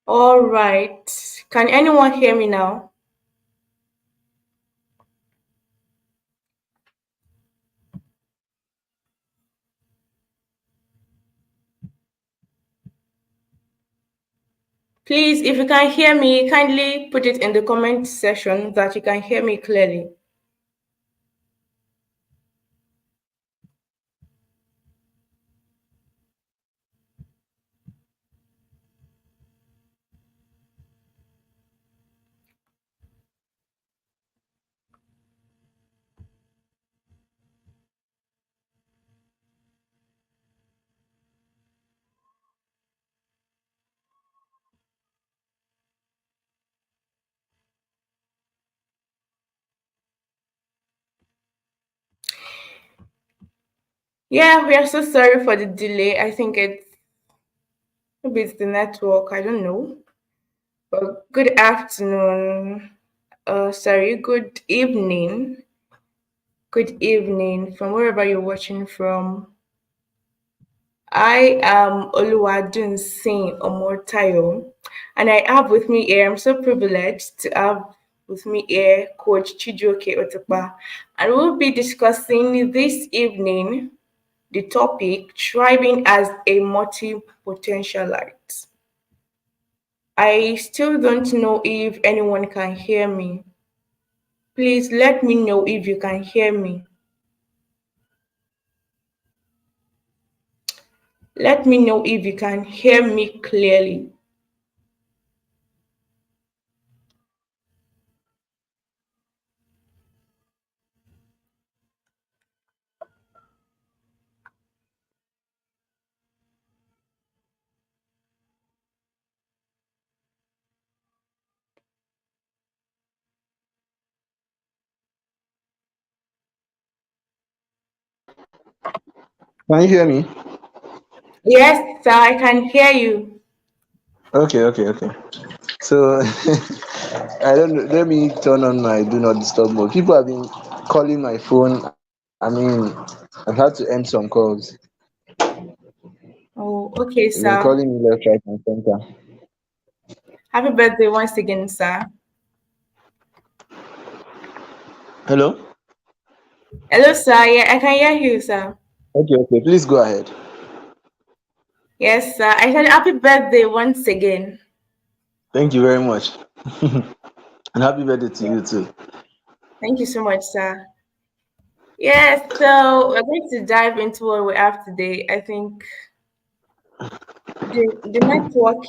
All right. Can anyone hear me now? Please, if you can hear me, kindly put it in the comment section that you can hear me clearly. Yeah, we are so sorry for the delay. I think maybe it's the network. I don't know. But good afternoon. Sorry, good evening. Good evening from wherever you're watching from. I am Oluwadun Singh Omotayo, and I have with me here, I'm so privileged to have with me here Coach Chijoke Otakpa, and we'll be discussing this evening the topic thriving as a multi-potentialite. I still don't know if anyone can hear me. Please let me know if you can hear me. Let me know if you can hear me clearly. Can you hear me? Yes, sir, I can hear you. Okay. So I don't know. Let me turn on my do not disturb mode. People have been calling my phone. I've had to end some calls. Oh, okay, They've been sir. calling me left, right, and center. Happy birthday once again, sir. Hello? Hello, sir. Yeah, I can hear you, sir. Okay. Please go ahead. Yes, sir. I said happy birthday once again. Thank you very much. And happy birthday to Yeah. you too. Thank you so much, sir. Yes, so we're going to dive into what we have today. I think the network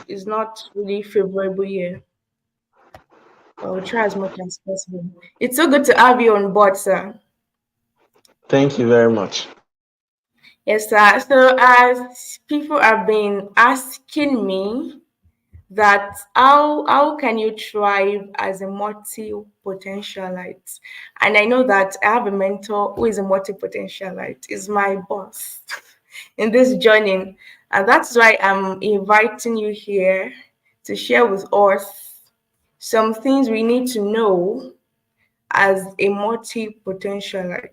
is not really favorable here. But we'll try as much as possible. It's so good to have you on board, sir. Thank you very much. Yes, sir. So as people have been asking me that how can you thrive as a multi-potentialite? And I know that I have a mentor who is a multi-potentialite, is my boss in this journey. And that's why I'm inviting you here to share with us some things we need to know as a multi-potentialite.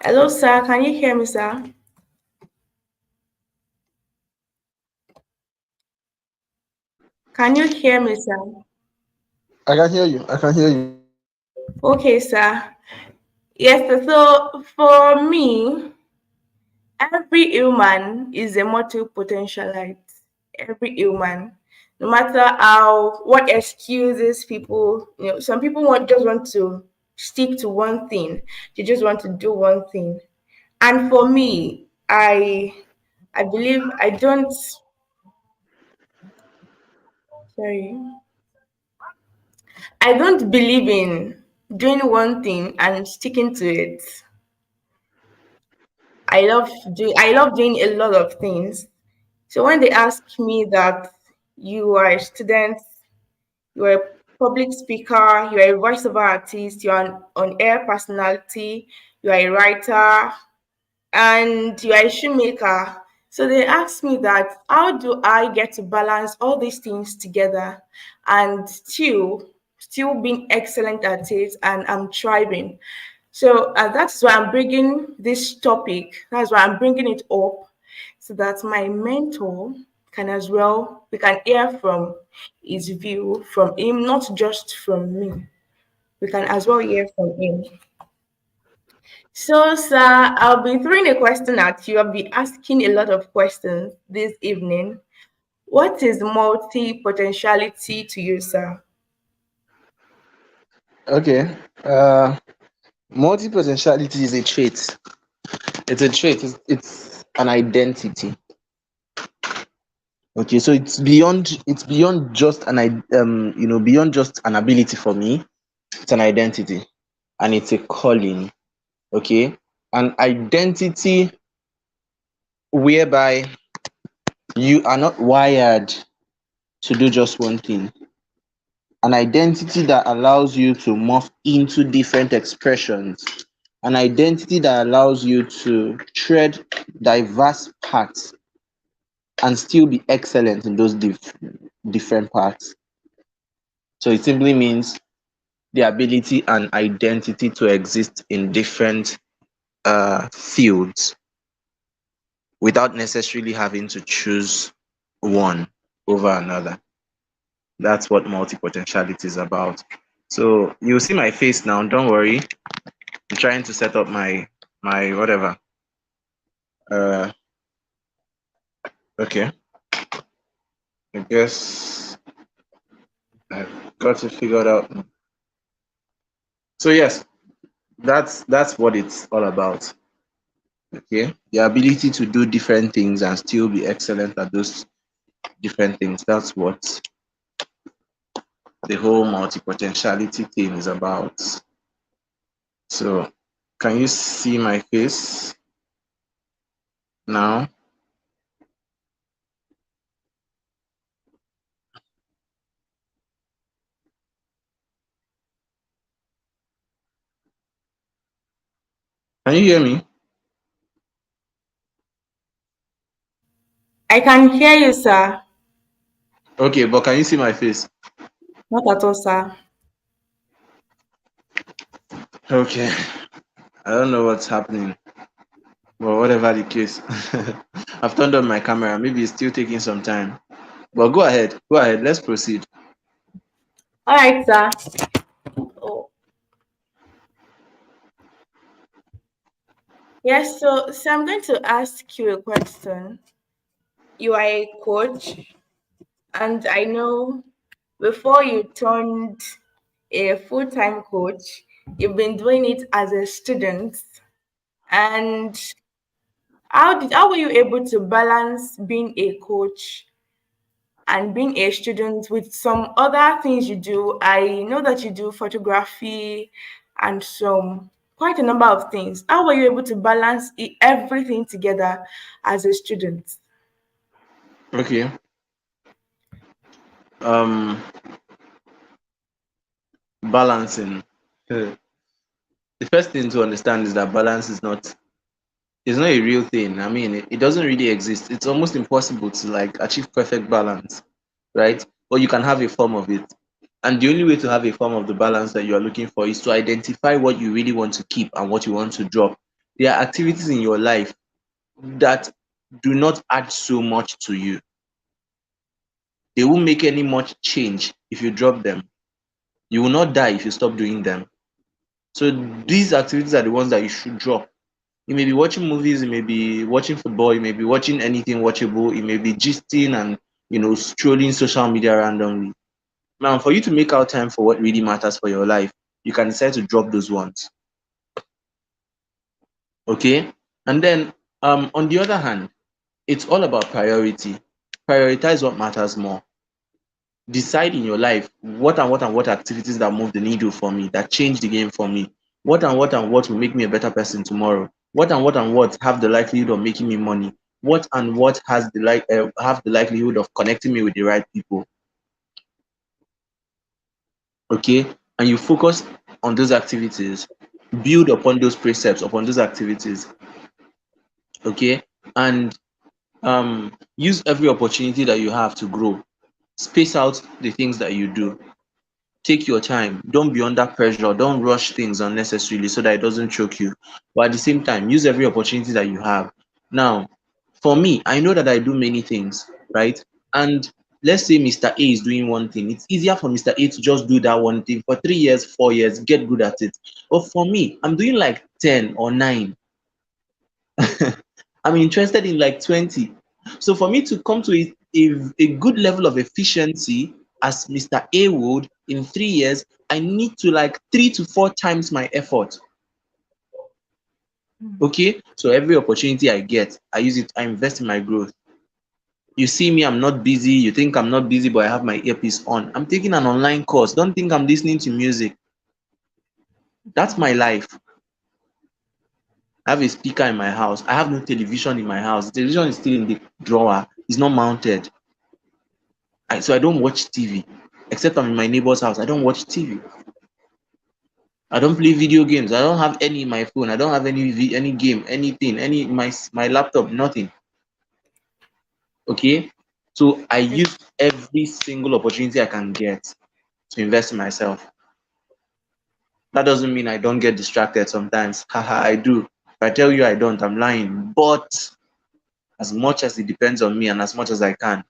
Hello, sir. Can you hear me, sir? Can you hear me, sir? I can hear you. I can hear you. Okay, sir. Yes, sir. So for me, every human is a multi-potentialite. Every human, no matter how what excuses people, some people just want to stick to one thing. They just want to do one thing. And for me, I believe I don't. Sorry, I don't believe in doing one thing and sticking to it. I love doing a lot of things. So when they ask me that you are a student, you are a public speaker, you are a voiceover artist, you are an on-air personality, you are a writer, and you are a shoemaker. So they asked me that how do I get to balance all these things together and still being excellent at it and I'm thriving. So that's why I'm bringing this topic. That's why I'm bringing it up so that my mentor can as well, we can hear from his view, from him, not just from me. We can as well hear from him. So, sir, I'll be throwing a question at you. I'll be asking a lot of questions this evening. What is multi potentiality to you, sir? Okay. Uh, Multi potentiality is a trait. It's a trait. It's an identity. Okay, so it's beyond just beyond just an ability for me. It's an identity, and it's a calling. Okay, an identity whereby you are not wired to do just one thing. An identity that allows you to morph into different expressions. An identity that allows you to tread diverse paths and still be excellent in those different paths. So it simply means the ability and identity to exist in different fields without necessarily having to choose one over another. That's what multi-potentiality is about. So you'll see my face now. Don't worry. I'm trying to set up my whatever. Uh, okay. I guess I've got it figured out. So yes, that's what it's all about. Okay, the ability to do different things and still be excellent at those different things. That's what the whole multi-potentiality thing is about. So, can you see my face now? Can you hear me? I can hear you, sir. Okay, but can you see my face? Not at all, sir. Okay, I don't know what's happening, but whatever the case, I've turned on my camera. Maybe it's still taking some time, but go ahead. Go ahead. Let's proceed. All right, sir. Oh, yes, so I'm going to ask you a question. You are a coach, and I know before you turned a full time coach, you've been doing it as a student. And how were you able to balance being a coach and being a student with some other things you do? I know that you do photography and some quite a number of things. How were you able to balance everything together as a student? Okay. Um, Balancing. The first thing to understand is that balance is not a real thing. I mean, it doesn't really exist. It's almost impossible to like achieve perfect balance, right? But you can have a form of it. And the only way to have a form of the balance that you are looking for is to identify what you really want to keep and what you want to drop. There are activities in your life that do not add so much to you. They won't make any much change if you drop them. You will not die if you stop doing them. So these activities are the ones that you should drop. You may be watching movies, you may be watching football, you may be watching anything watchable, you may be gisting and strolling social media randomly. Now, for you to make out time for what really matters for your life, you can decide to drop those ones. Okay? And then on the other hand, it's all about priority. Prioritize what matters more. Decide in your life what activities that move the needle for me, that change the game for me. What will make me a better person tomorrow. What have the likelihood of making me money. What has have the likelihood of connecting me with the right people. Okay, and you focus on those activities, build upon those precepts, upon those activities. Okay, and use every opportunity that you have to grow. Space out the things that you do. Take your time. Don't be under pressure. Don't rush things unnecessarily so that it doesn't choke you. But at the same time, use every opportunity that you have. Now, For me, I know that I do many things, right? And let's say Mr. A is doing one thing. It's easier for Mr. A to just do that one thing for 3 years, 4 years, get good at it. But for me, I'm doing like 10 or 9. I'm interested in like 20. So for me to come to a good level of efficiency as Mr. A would in 3 years, I need to like 3 to 4 times my effort. Okay, so every opportunity I get, I use it, I invest in my growth. You see me, I'm not busy. You think I'm not busy, but I have my earpiece on. I'm taking an online course. Don't think I'm listening to music. That's my life. I have a speaker in my house. I have no television in my house. The television is still in the drawer. It's not mounted. So I don't watch TV. Except I'm in my neighbor's house. I don't watch TV. I don't play video games. I don't have any in my phone. I don't have any game, anything, any my laptop, nothing. Okay? So I use every single opportunity I can get to invest in myself. That doesn't mean I don't get distracted sometimes. Haha, I do. If I tell you I don't, I'm lying. But as much as it depends on me and as much as I can,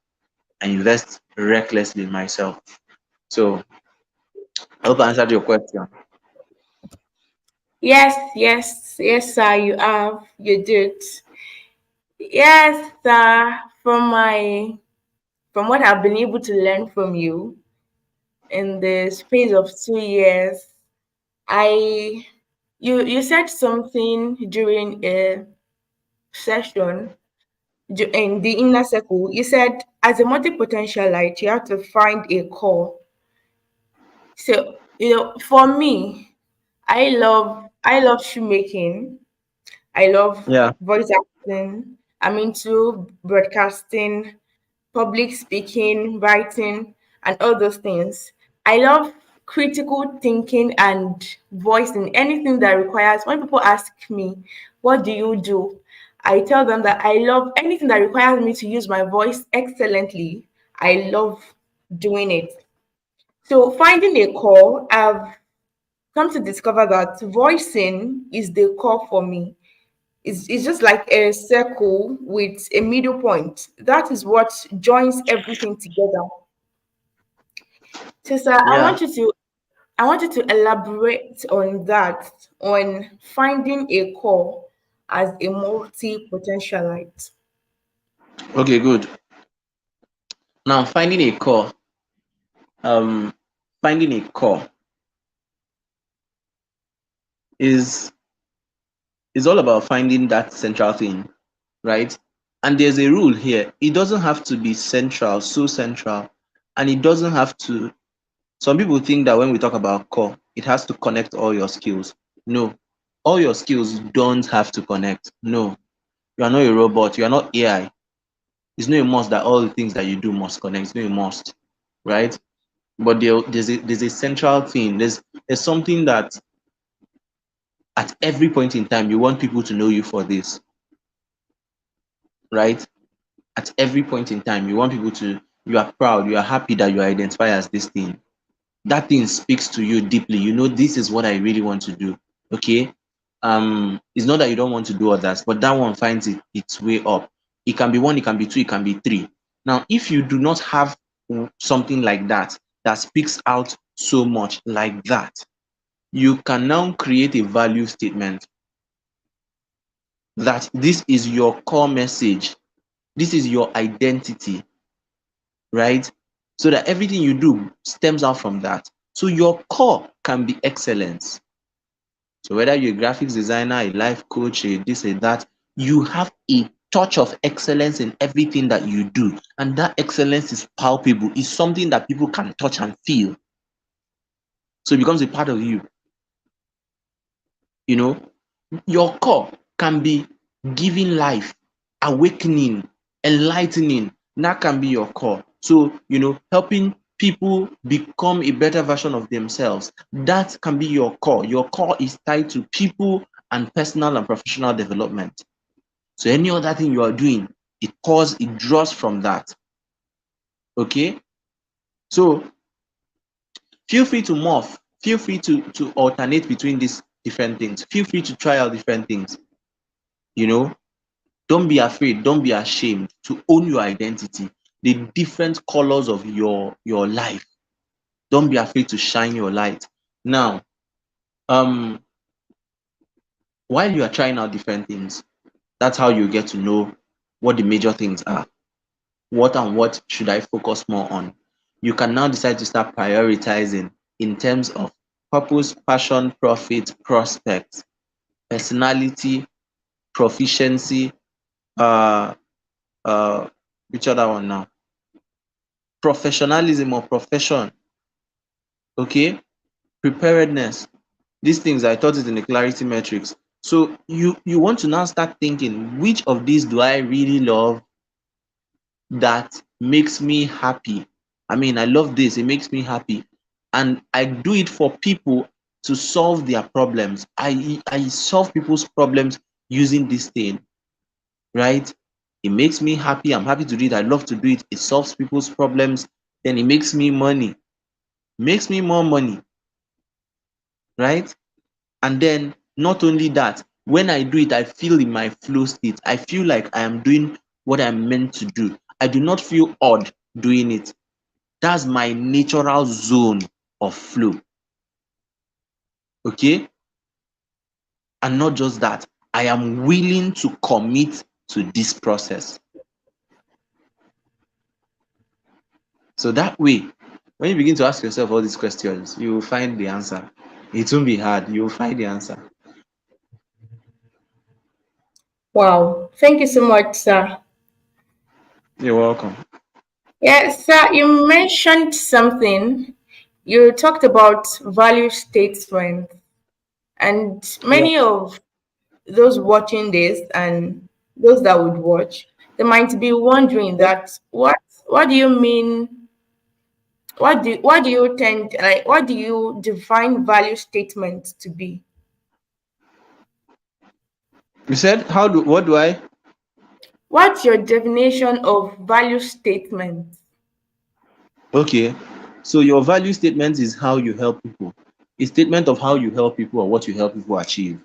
I invest recklessly in myself. So I hope I answered your question. Yes, yes, yes, sir. You have. You did. Yes, sir. From what I've been able to learn from you in the space of 2 years, I you said something during a session in the inner circle. You said as a multi-potentialite, you have to find a core. So for me, I love shoemaking. I love Yeah. voice acting. I'm into broadcasting, public speaking, writing, and all those things. I love critical thinking and voicing anything that requires. When people ask me, "What do you do?" I tell them that I love anything that requires me to use my voice excellently. I love doing it. So finding a core, I've come to discover that voicing is the core for me. It's just like a circle with a middle point. That is what joins everything together. So, sir, Yeah. I want you to elaborate on that, on finding a core as a multi-potentialite. Okay, good. Now um finding a core is all about finding that central thing, right? And there's a rule here. It doesn't have to be central, so central, and it doesn't have to. Some people think that when we talk about core, it has to connect all your skills. No, all your skills don't have to connect. No, you are not a robot. You are not AI. It's not a must that all the things that you do must connect. It's not a must, right? But there's a central thing. There's something that at every point in time you want people to know you for this, right? At every point in time you want people to, you are proud, you are happy that you are identified as this thing. That thing speaks to you deeply. You know, this is what I really want to do. Okay. It's not that you don't want to do others, but that one finds its way up. It can be one, it can be two, it can be three. Now, if you do not have something like that that speaks out so much like that, you can now create a value statement that this is your core message, this is your identity, right? So that everything you do stems out from that. So your core can be excellence. So whether you're a graphics designer, a life coach, a this, a that, you have a touch of excellence in everything that you do. And that excellence is palpable. It's something that people can touch and feel. So it becomes a part of you. You know, your core can be giving life, awakening, enlightening. That can be your core. So, helping people become a better version of themselves. That can be your core. Your core is tied to people and personal and professional development. So any other thing you are doing, it draws from that. Okay? So feel free to morph. Feel free to alternate between these different things. Feel free to try out different things. You know, Don't be afraid, don't be ashamed to own your identity, the different colors of your life. Don't be afraid to shine your light. Now, um, while you are trying out different things, that's how you get to know what the major things are. What and what should I focus more on? You can now decide to start prioritizing in terms of purpose, passion, profit, prospects, personality, proficiency, uh, uh, which other one now? Professionalism or profession, okay? Preparedness. These things I taught it in the clarity metrics. So you want to now start thinking, which of these do I really love that makes me happy? I mean, I love this, it makes me happy. And I do it for people to solve their problems. I solve people's problems using this thing, right? It makes me happy. I'm happy to do it. I love to do it. It solves people's problems. Then it makes me money, makes me more money, right? And then not only that, when I do it, I feel in my flow state. I feel like I am doing what I'm meant to do. I do not feel odd doing it. That's my natural zone of flow. Okay. And not just that, I am willing to commit to this process. So that way, when you begin to ask yourself all these questions, you will find the answer. It won't be hard. You will find the answer. Wow. Thank you so much, sir. You're welcome. Yes, sir, you mentioned something. You talked about value statement, and Yeah. many of those watching this and those that would watch, they might be wondering that what do you mean? What do you tend like? What do you define value statement to be? You said, what do I? What's your definition of value statement? Okay. So your value statement is how you help people. A statement of how you help people or what you help people achieve.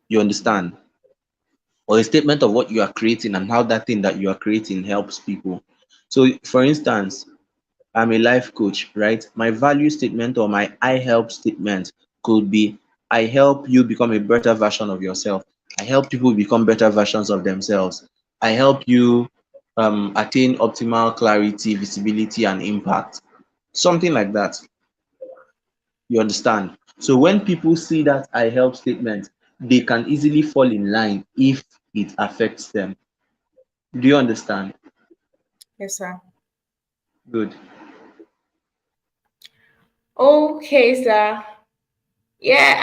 You understand? Or a statement of what you are creating and how that thing that you are creating helps people. So, for instance, I'm a life coach, right? My value statement or my I help statement could be I help you become a better version of yourself. I help people become better versions of themselves. I help you attain optimal clarity, visibility, and impact. Something like that. You understand? So when people see that I help statement, they can easily fall in line if it affects them. Do you understand? Yes, sir. Good. Okay, sir. Yeah,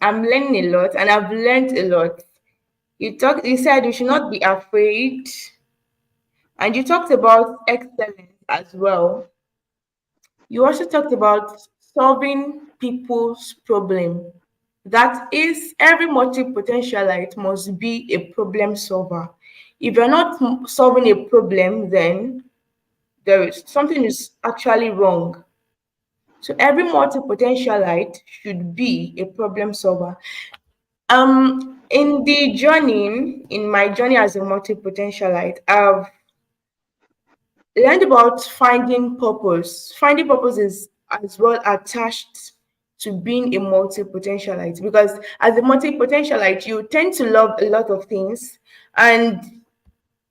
I'm learning a lot, and I've learned a lot. You said you should not be afraid, and you talked about excellence as well. You also talked about solving people's problem. That is, every multi-potentialite must be a problem solver. If you're not solving a problem, then there is something is actually wrong. So every multi-potentialite should be a problem solver. In my journey as a multi-potentialite, I've learned about finding purpose. Finding purpose is as well attached to being a multi-potentialite, because as a multi-potentialite, you tend to love a lot of things. And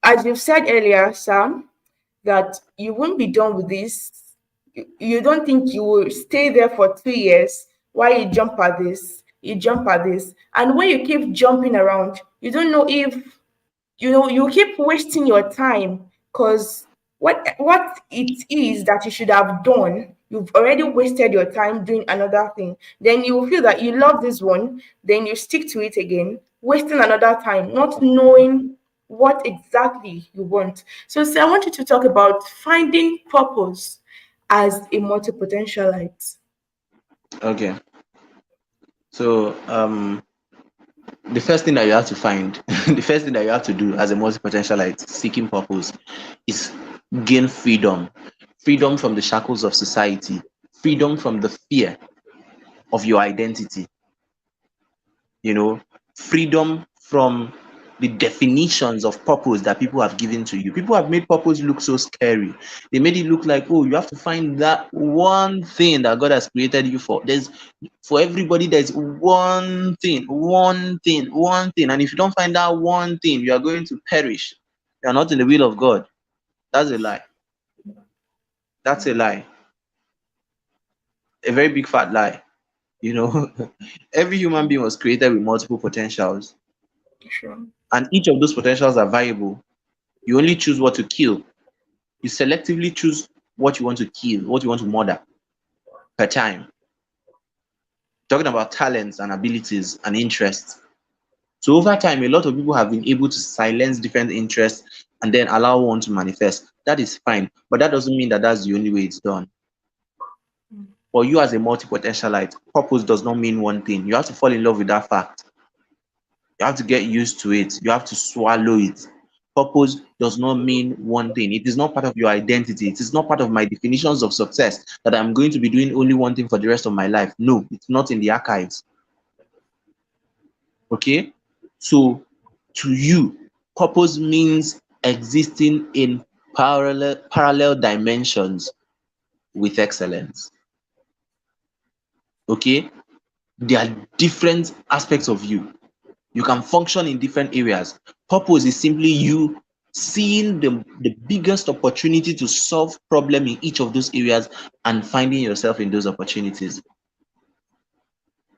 as you've said earlier, Sam, that you won't be done with this. You don't think you will stay there for 2 years while you jump at this, you jump at this. And when you keep jumping around, you don't know if you keep wasting your time, because what it is that you should have done, you've already wasted your time doing another thing. Then you will feel that you love this one, then you stick to it again, wasting another time, not knowing what exactly you want. So I want you to talk about finding purpose as a multi-potentialite. Okay. So the first thing that you have to find, the first thing that you have to do as a multi-potentialite seeking purpose is gain freedom. Freedom from the shackles of society, freedom from the fear of your identity. you know, freedom from the definitions of purpose that people have given to you. People have made purpose look so scary. They made it look like, oh, you have to find that one thing that God has created you for. There's for everybody, there's one thing, one thing, one thing. And if you don't find that one thing, you are going to perish. You are not in the will of God. That's a lie. That's a lie. A very big fat lie. You know, every human being was created with multiple potentials, Sure. and each of those potentials are viable. You only choose what to kill. You selectively choose what you want to kill, what you want to murder per time. Talking about talents and abilities and interests. So over time, a lot of people have been able to silence different interests and then allow one to manifest. That is fine, but that doesn't mean that that's the only way it's done. For you as a multi-potentialite, purpose does not mean one thing. You have to fall in love with that fact. You have to get used to it. You have to swallow it. Purpose does not mean one thing. It is not part of your identity. It is not part of my definitions of success that I'm going to be doing only one thing for the rest of my life. No, it's not in the archives. Okay? So, to you, purpose means existing in parallel dimensions with excellence. Okay? There are different aspects of you. You can function in different areas. Purpose is simply you seeing the biggest opportunity to solve problem in each of those areas and finding yourself in those opportunities.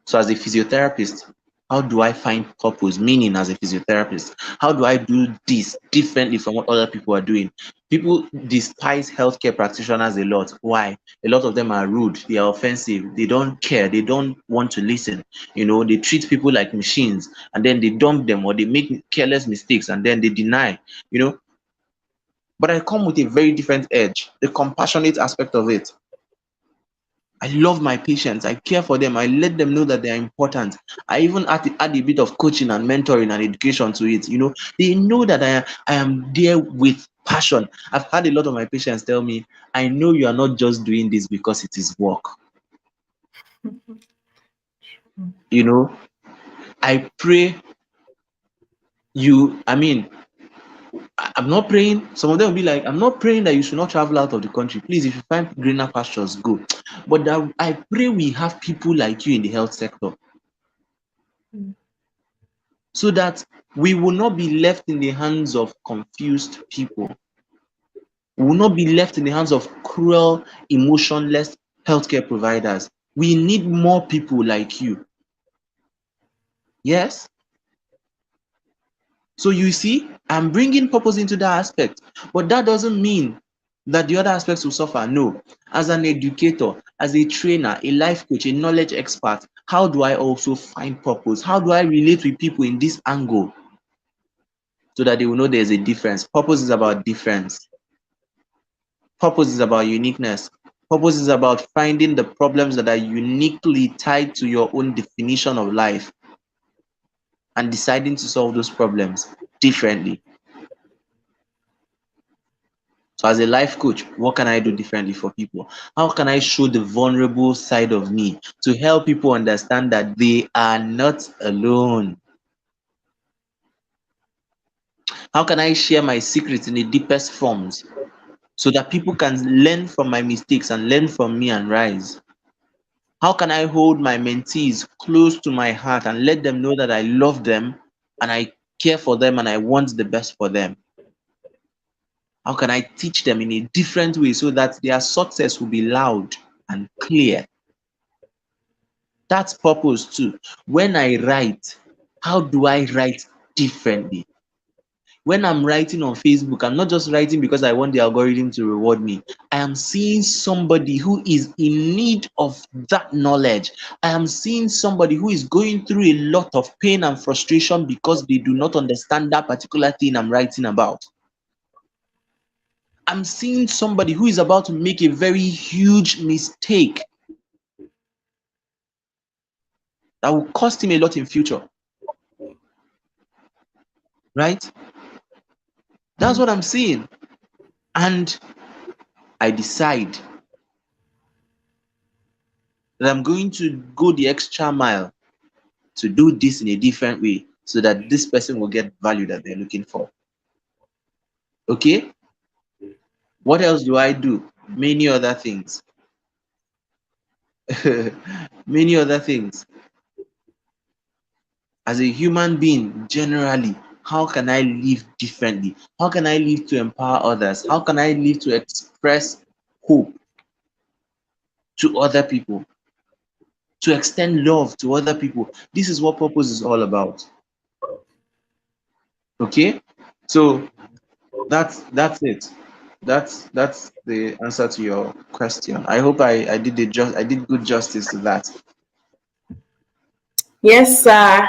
So as a physiotherapist, how do I find purpose, meaning as a physiotherapist? How do I do this differently from what other people are doing? People despise healthcare practitioners a lot. Why? A lot of them are rude, they are offensive, they don't care, they don't want to listen. They treat people like machines and then they dump them or they make careless mistakes and then they deny, you know. But I come with a very different edge, the compassionate aspect of it. I love my patients. I care for them. I let them know that they are important. I even add a bit of coaching and mentoring and education to it. They know that I am there with passion. I've had a lot of my patients tell me, I know you are not just doing this because it is work. You know, I pray I mean, I'm not praying. Some of them will be like, I'm not praying that you should not travel out of the country. Please, if you find greener pastures, go. But I pray we have people like you in the health sector, so that we will not be left in the hands of confused people. We will not be left in the hands of cruel, emotionless healthcare providers. We need more people like you. Yes? So you see, I'm bringing purpose into that aspect, but that doesn't mean that the other aspects will suffer. No. As an educator, as a trainer, a life coach, a knowledge expert, how do I also find purpose? How do I relate with people in this angle so that they will know there's a difference? Purpose is about difference. Purpose is about uniqueness. Purpose is about finding the problems that are uniquely tied to your own definition of life and deciding to solve those problems differently. So as a life coach, what can I do differently for people? How can I show the vulnerable side of me to help people understand that they are not alone? How can I share my secrets in the deepest forms so that people can learn from my mistakes and learn from me and rise? How can I hold my mentees close to my heart and let them know that I love them and I care for them and I want the best for them? How can I teach them in a different way so that their success will be loud and clear? That's purpose too. When I write, how do I write differently? When I'm writing on Facebook, I'm not just writing because I want the algorithm to reward me. I am seeing somebody who is in need of that knowledge. I am seeing somebody who is going through a lot of pain and frustration because they do not understand that particular thing I'm writing about. I'm seeing somebody who is about to make a very huge mistake that will cost him a lot in future. Right? That's what I'm seeing. And I decide that I'm going to go the extra mile to do this in a different way so that this person will get value that they're looking for. Okay, what else do I do? Many other things. Many other things. As a human being, generally, how can I live differently? How can I live to empower others? How can I live to express hope to other people, to extend love to other people? This is what purpose is all about. Okay, so that's it. That's the answer to your question. I hope I did good justice to that. Yes, sir.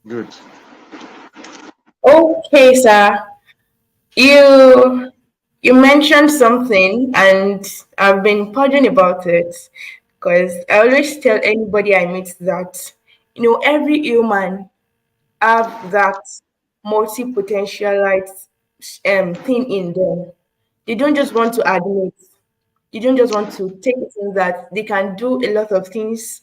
Good. Okay, sir. You you mentioned something, and I've been pondering about it because I always tell anybody I meet that every human have that multi-potentialite thing in them. They don't just want to admit. They don't just want to take it in that they can do a lot of things,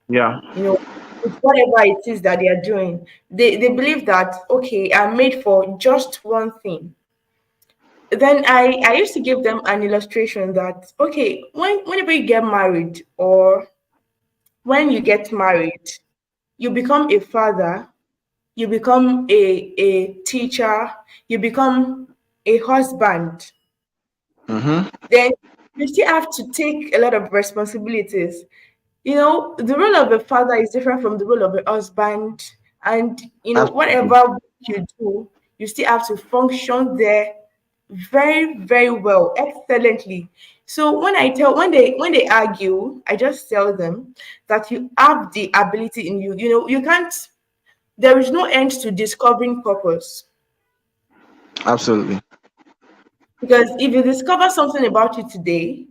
Yeah. you know, with whatever it is that they are doing. They believe that okay, I'm made for just one thing. Then I used to give them an illustration that okay, whenever you get married or when you get married, you become a father, you become a teacher, you become a husband. Mm-hmm. Then you still have to take a lot of responsibilities. The role of a father is different from the role of a husband, and Absolutely. whatever you do, you still have to function there very, very well, excellently. So when they argue, I just tell them that you have the ability in you. You can't. There is no end to discovering purpose. Absolutely. Because if you discover something about you today,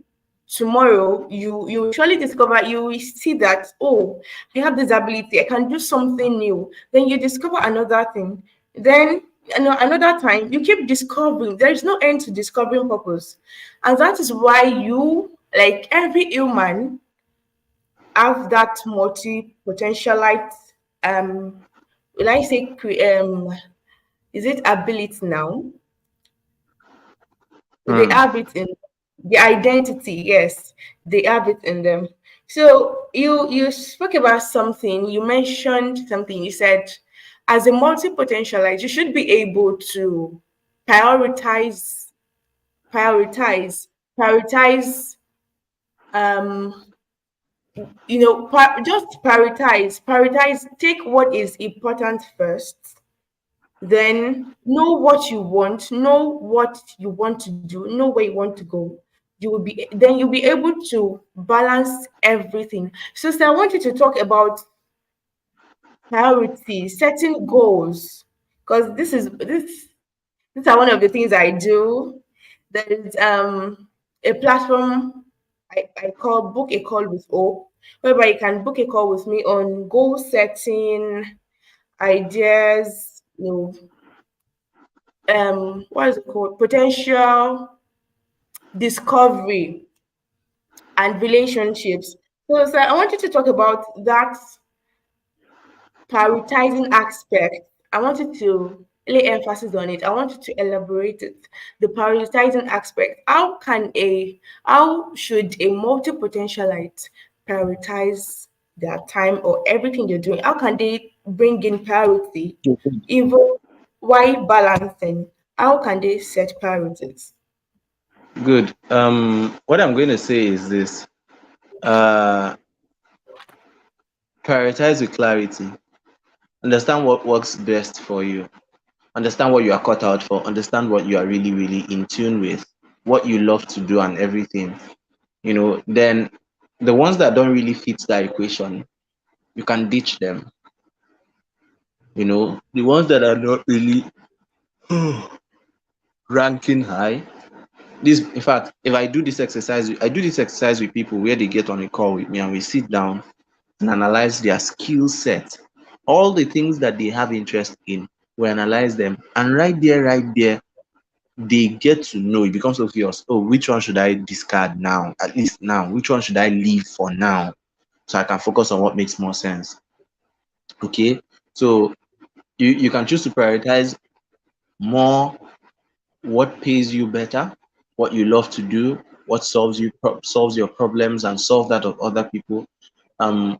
tomorrow you will surely discover, you will see that, oh, I have this ability, I can do something new. Then you discover another thing. Then another time you keep discovering. There is no end to discovering purpose. And that is why you, like every human, have that multi-potentialite, um will I say is it ability now? They Hmm. have it in the identity, yes, they have it in them. So you spoke about something, you mentioned something, you said as a multi-potentialite, you should be able to prioritize, prioritize, prioritize, um, just prioritize, take what is important first, then know what you want to do, know where you want to go. You'll be able to balance everything. So I want you to talk about priorities, setting goals, because these are one of the things I do. There is a platform I call Book a Call with Hope, whereby you can book a call with me on goal setting, ideas, what is it called, potential discovery and relationships. So I want you to talk about that prioritizing aspect. I want you to lay emphasis on it. I want you to elaborate it. The prioritizing aspect. How should a multi-potentialite prioritize their time or everything they're doing? How can they bring in priority even while balancing? How can they set priorities? Good. What I'm going to say is this. Uh, Prioritize with clarity. Understand what works best for you. Understand what you are cut out for. Understand what you are really, really in tune with. What you love to do and everything. Then the ones that don't really fit that equation, you can ditch them. The ones that are not really ranking high. This, in fact, if I do this exercise with people where they get on a call with me and we sit down and analyze their skill set, all the things that they have interest in, we analyze them, and right there, they get to know. It becomes obvious. Oh, which one should I discard now? At least now, which one should I leave for now, so I can focus on what makes more sense? Okay, so you can choose to prioritize more what pays you better, what you love to do, what solves your problems and solve that of other people,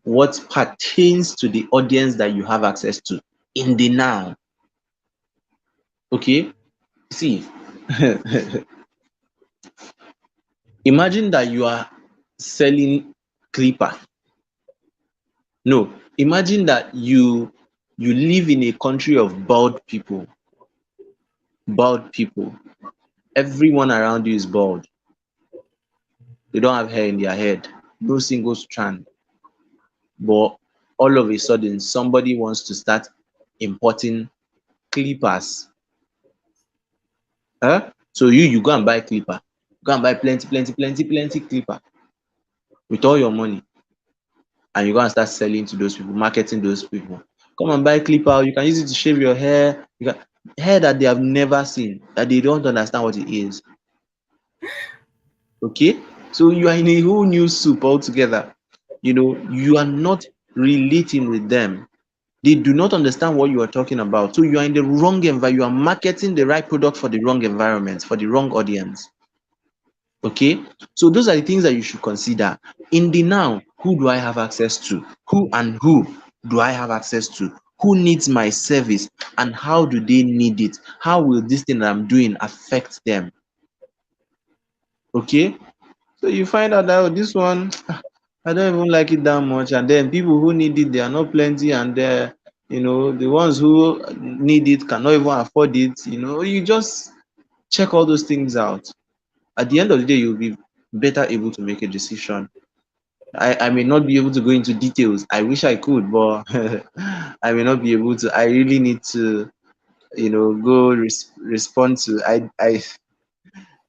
what pertains to the audience that you have access to in the now. Okay, see, imagine that you are selling clipper. No, imagine that you live in a country of bald people. Bald people. Everyone around you is bald. They don't have hair in their head, no single strand. But all of a sudden, somebody wants to start importing clippers. Huh? So you go and buy clipper. Go and buy plenty, plenty, plenty, plenty clipper with all your money, and you go and start selling to those people, marketing those people. Come and buy clipper. You can use it to shave your hair. You can hair that they have never seen, that they don't understand what it is. Okay, so you are in a whole new soup altogether. You are not relating with them. They do not understand what you are talking about. So you are in the wrong environment. You are marketing the right product for the wrong environment, for the wrong audience. Okay, so those are the things that you should consider. In the now, who do I have access to? Who do I have access to? Who needs my service, and how do they need it? How will this thing that I'm doing affect them? Okay, so you find out that, oh, this one, I don't even like it that much, and then people who need it, they are not plenty, and the ones who need it cannot even afford it. You just check all those things out. At the end of the day, you'll be better able to make a decision. I may not be able to go into details. I wish I could, but I may not be able to. I really need to, go respond to. I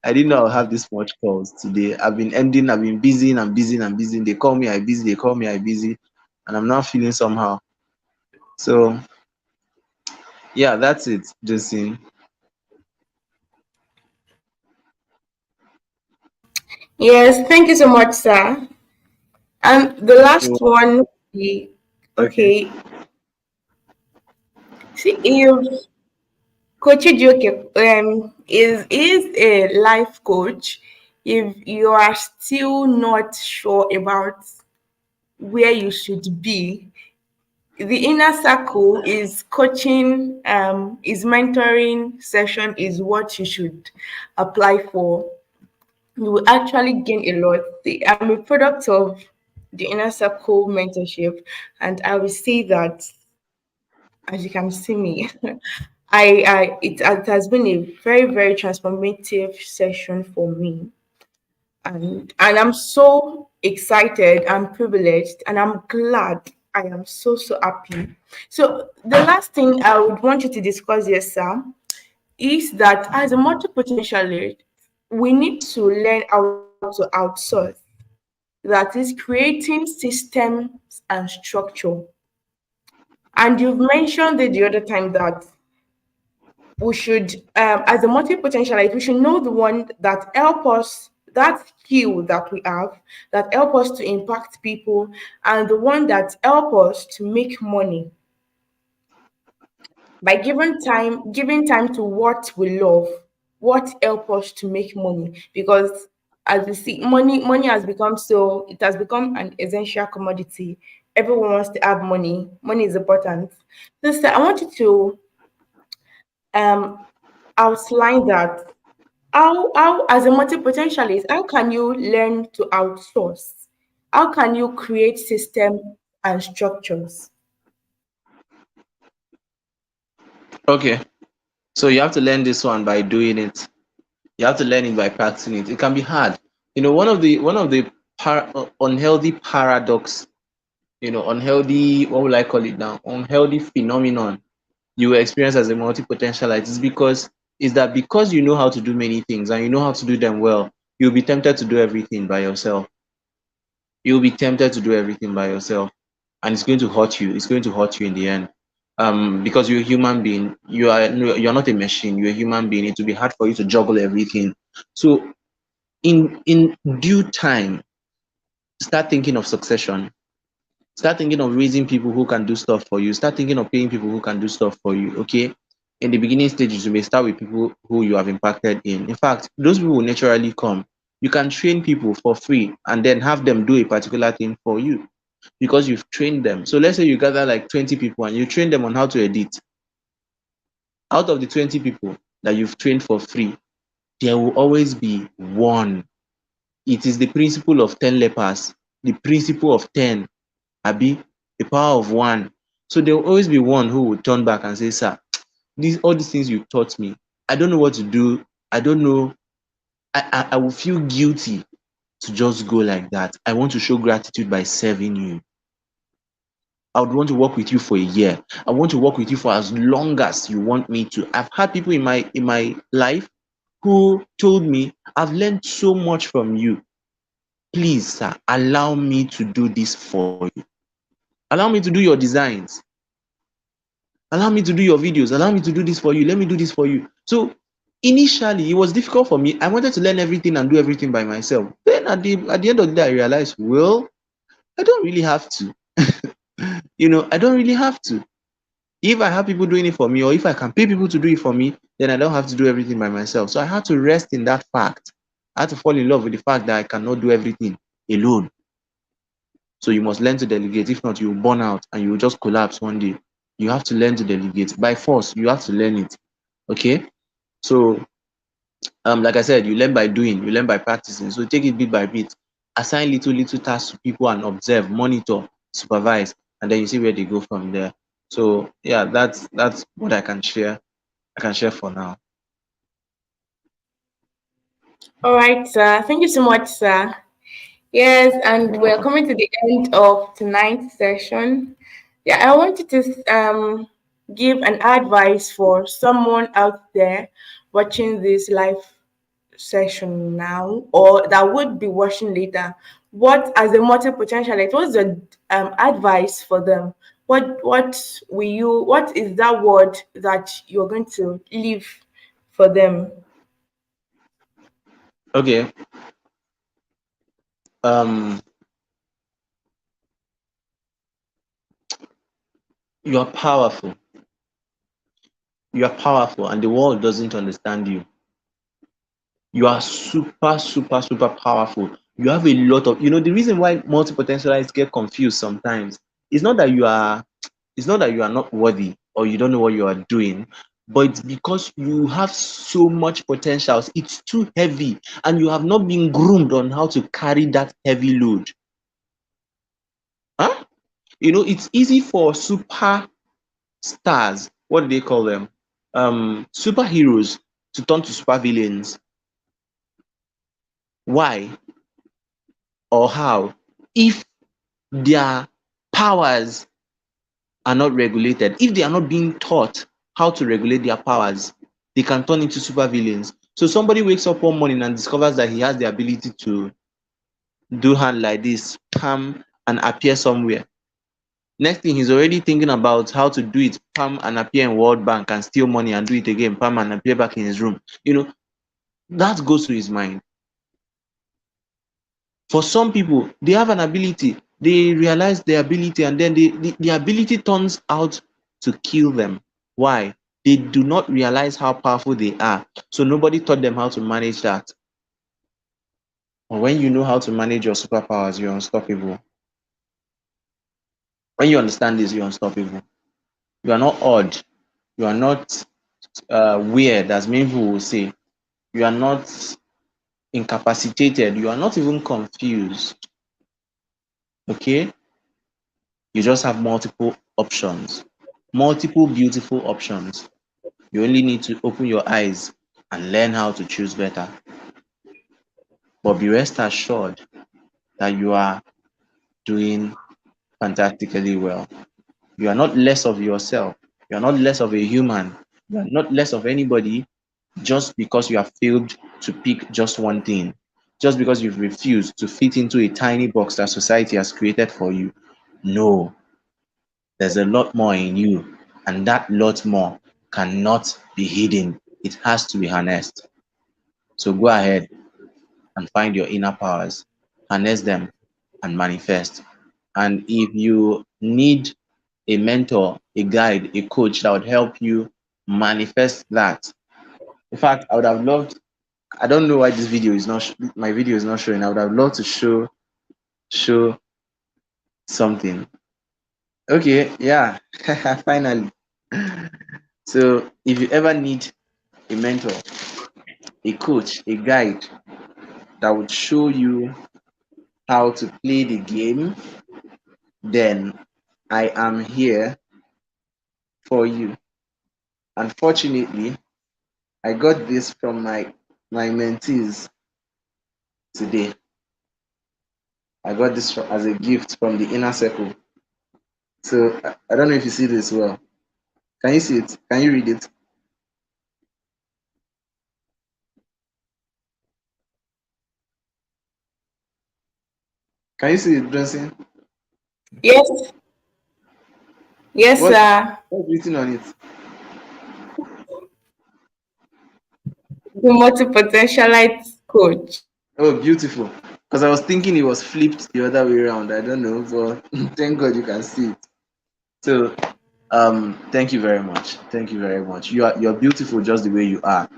didn't know I'll have this much calls today. I've been busy and busy and busy. They call me, I busy. They call me, I busy, and I'm not feeling somehow. So yeah, that's it, Justin. Yes, thank you so much, sir. And the last So, one, the- okay. okay. See, if Coach Joke is a life coach, if you are still not sure about where you should be, the inner circle is coaching, is mentoring session is what you should apply for. You will actually gain a lot. I'm a product of the inner circle mentorship, and I will say that, as you can see me, it has been a very, very transformative session for me. And I'm so excited, I'm privileged, and I'm glad. I am so, so happy. So the last thing I would want you to discuss here, Sam, is that as a multi-potentialist, we need to learn how to outsource. That is creating systems and structure. And you've mentioned it the other time that we should, as a multi-potentialite, we should know the one that help us, that skill that we have, that help us to impact people, and the one that help us to make money by giving time to what we love, what help us to make money. Because as we see, money has become, so it has become an essential commodity. Everyone wants to have money. Money is important. So, sir, I want you to um outline that. How as a multi-potentialist, how can you learn to outsource? How can you create system and structures? Okay. So you have to learn this one by doing it. You have to learn it by practicing it. It can be hard. One of the unhealthy paradox, unhealthy, what will I call it now? Unhealthy phenomenon you will experience as a multi-potentialite is that because you know how to do many things and you know how to do them well, you'll be tempted to do everything by yourself. You'll be tempted to do everything by yourself, and it's going to hurt you. It's going to hurt you in the end. Because you're a human being, you're not a machine. You're a human being. It will be hard for you to juggle everything. So, in due time, start thinking of succession. Start thinking of raising people who can do stuff for you. Start thinking of paying people who can do stuff for you. Okay. In the beginning stages, you may start with people who you have impacted in. In fact, those people will naturally come. You can train people for free and then have them do a particular thing for you because you've trained them. So let's say you gather like 20 people and you train them on how to edit. Out of the 20 people that you've trained for free, there will always be one. It is the principle of 10 lepers, the principle of 10, abi, the power of one. So there will always be one who will turn back and say, sir, all these things you taught me, I don't know what to do. I don't know. I will feel guilty to just go like that. I want to show gratitude by serving you. I would want to work with you for a year. I want to work with you for as long as you want me to. I've had people in my life who told me, I've learned so much from you. Please, sir, allow me to do this for you. Allow me to do your designs. Allow me to do your videos. Allow me to do this for you. Let me do this for you. So initially, it was difficult for me. I wanted to learn everything and do everything by myself. Then at the end of the day, I realized, well, I don't really have to. I don't really have to. If I have people doing it for me, or if I can pay people to do it for me, then I don't have to do everything by myself. So I had to rest in that fact. I had to fall in love with the fact that I cannot do everything alone. So you must learn to delegate. If not, you will burn out and you will just collapse one day. You have to learn to delegate by force. You have to learn it. Okay. So, like I said, you learn by doing. You learn by practicing. So take it bit by bit. Assign little tasks to people and observe, monitor, supervise, and then you see where they go from there. So yeah, that's what I can share. I can share for now. All right, sir. Thank you so much, sir. Yes, and we're coming to the end of tonight's session. Yeah, I wanted to give an advice for someone out there watching this live session now, or that would be watching later. What, as a multi-potentialite, what's the advice for them? What is that word that you're going to leave for them? Okay. Um, you are powerful. You are powerful, and the world doesn't understand you. You are super, super, super powerful. You have a lot of, the reason why multi-potentialites get confused sometimes is not that you are not worthy or you don't know what you are doing, but it's because you have so much potentials. It's too heavy, and you have not been groomed on how to carry that heavy load. Huh? It's easy for superstars, what do they call them? Superheroes to turn to supervillains. Why or how? If their powers are not regulated, if they are not being taught how to regulate their powers, they can turn into supervillains. So somebody wakes up one morning and discovers that he has the ability to do hand like this, palm, and appear somewhere. Next thing, he's already thinking about how to do it, palm and appear in World Bank and steal money and do it again, palm and appear back in his room. That goes to his mind. For some people, they have an ability, they realize their ability, and then the ability turns out to kill them. Why? They do not realize how powerful they are. So nobody taught them how to manage that. But when you know how to manage your superpowers, you're unstoppable. When you understand this, you're unstoppable. You are not odd. You are not weird, as many people will say. You are not incapacitated. You are not even confused. Okay? You just have multiple options, multiple beautiful options. You only need to open your eyes and learn how to choose better. But be rest assured that you are doing fantastically well. You are not less of yourself. You are not less of a human. You are not less of anybody just because you have failed to pick just one thing. Just because you've refused to fit into a tiny box that society has created for you. No, there's a lot more in you, and that lot more cannot be hidden. It has to be harnessed. So go ahead and find your inner powers, harness them, and manifest. And if you need a mentor, a guide, a coach that would help you manifest that. In fact, I would have loved, I don't know why this video is not, my video is not showing. I would have loved to show something. Okay, yeah, finally. So if you ever need a mentor, a coach, a guide that would show you how to play the game, then I am here for you. Unfortunately, I got this from my mentees today. I got this as a gift from the inner circle. So I don't know if you see this well. Can you see it? Can you read it? Can you see it, Johnson? Yes, yes, What sir. what's written on it? The multi-potentialite coach. Oh, beautiful. Because I was thinking it was flipped the other way around. I don't know, but thank God you can see it. So, thank you very much. Thank you very much. You're beautiful just the way you are.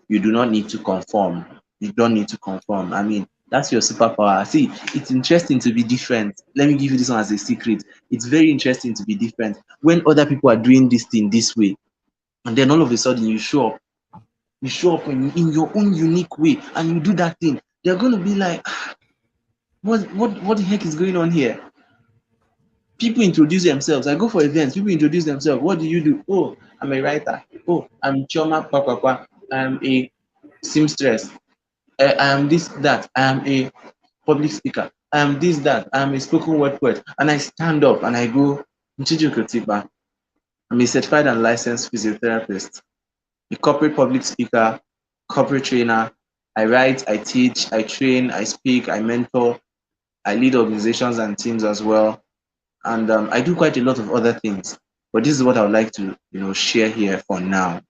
You do not need to conform. You don't need to conform. I mean, that's your superpower. See, it's interesting to be different. Let me give you this one as a secret. It's very interesting to be different. When other people are doing this thing this way, and then all of a sudden you show up in your own unique way, and you do that thing. They're gonna be like, "Ah, what the heck is going on here?" People introduce themselves. I go for events, people introduce themselves. What do you do? Oh, I'm a writer. Oh, I'm Chioma Kwakwa. I'm a seamstress. I am this, that. I am a public speaker. I am this, that. I am a spoken word poet. And I stand up and I go, Nchiju Kotiba. I'm a certified and licensed physiotherapist, a corporate public speaker, corporate trainer. I write, I teach, I train, I speak, I mentor, I lead organizations and teams as well. And I do quite a lot of other things. But this is what I would like to, share here for now.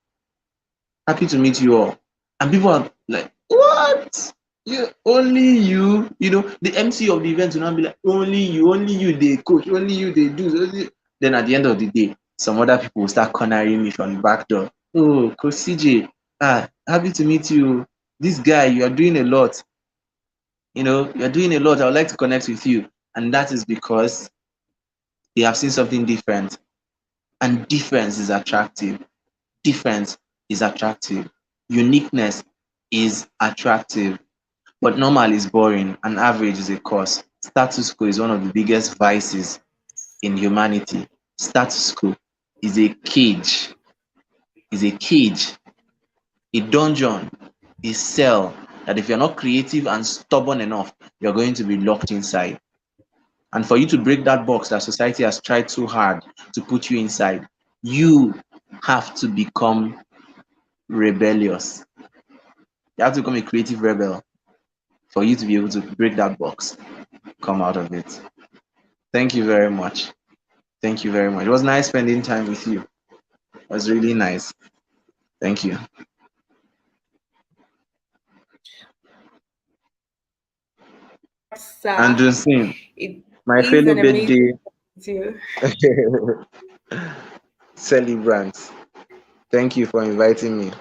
Happy to meet you all. And people are like, what? You only you, the MC of the event will not be like, only you, they coach, only you, they do. Then at the end of the day, some other people will start cornering me from the back door. Oh, Coach CJ, happy to meet you. This guy, you are doing a lot. You're doing a lot. I would like to connect with you. And that is because they have seen something different. And difference is attractive. Difference is attractive. Uniqueness is attractive. But normal is boring and average is a curse. Status quo is one of the biggest vices in humanity. Status quo is a cage, is a cage, a dungeon, a cell that if you're not creative and stubborn enough, you're going to be locked inside. And for you to break that box that society has tried so hard to put you inside, you have to become rebellious. You have to become a creative rebel for you to be able to break that box, come out of it. Thank you very much. Thank you very much. It was nice spending time with you. It was really nice. Thank you. And Sir. Josephine, It my is fellow an amazing birthday to celebrants, thank you for inviting me.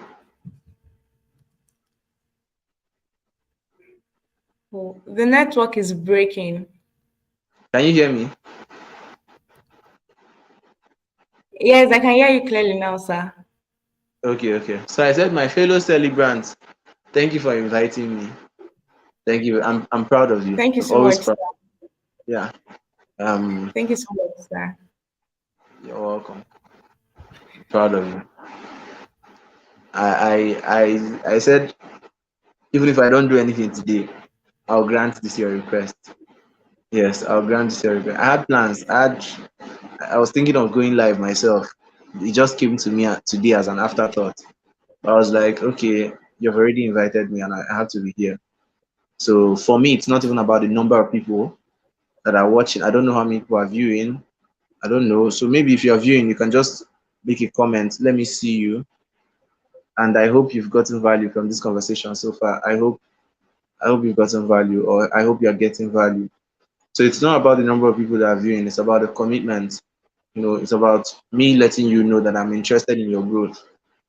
you. The network is breaking. Can you hear me? Yes, I can hear you clearly now, sir. Okay, okay. So I said, my fellow celebrants, thank you for inviting me. Thank you. I'm proud of you. Thank you I'm so always much, proud. sir. Yeah. Um, Thank you so much, sir. you're welcome. I'm proud of you. I said, even if I don't do anything today, I'll grant this your request. Yes, I'll grant this your request. I had plans. I was thinking of going live myself. It just came to me today as an afterthought. I was like, okay, you've already invited me and I have to be here. So for me, it's not even about the number of people that are watching. I don't know how many people are viewing. I don't know. So maybe if you're viewing, you can just make a comment. Let me see you. And I hope you've gotten value from this conversation so far. I hope you've gotten value, or I hope you're getting value. So it's not about the number of people that are viewing, it's about the commitment. It's about me letting you know that I'm interested in your growth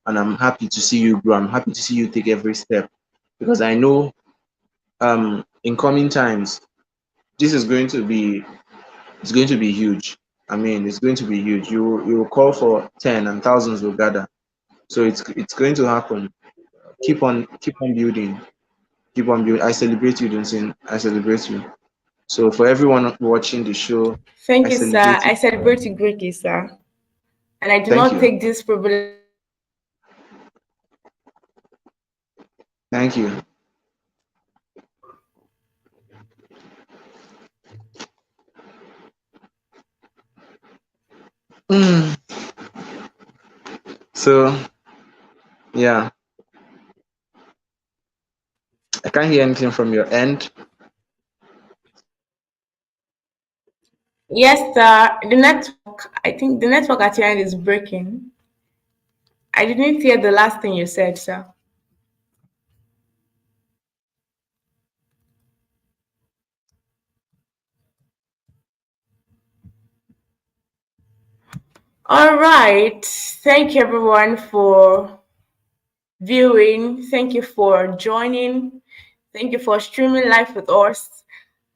and I'm happy to see you grow. I'm happy to see you take every step because I know in coming times this is going to be it's going to be huge. I mean, it's going to be huge. You will call for 10 and thousands will gather. So it's going to happen. Keep on building. Keep on building. I celebrate you, Dunsin. I celebrate you. So for everyone watching the show, I Thank you, sir. celebrate you. I celebrate you greatly, sir. And I do Thank not you. take this privilege lightly. Thank you. Mm. So yeah, I can't hear anything from your end. Yes, sir. The network, I think the network at your end is breaking. I didn't hear the last thing you said, sir. All right. Thank you, everyone, for viewing. Thank you for joining. Thank you for streaming live with us.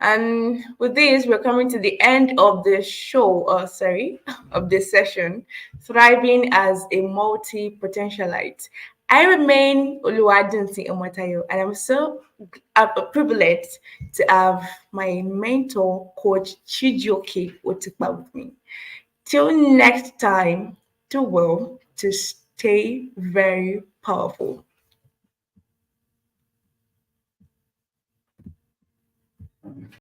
And with this, we're coming to the end of the show, sorry, of this session, Thriving as a Multi-Potentialite. I remain Oluwadunsi Omotayo, and I'm so privileged to have my mentor, Coach Chijioke Otikpa, with me. Till next time, do well to stay very powerful.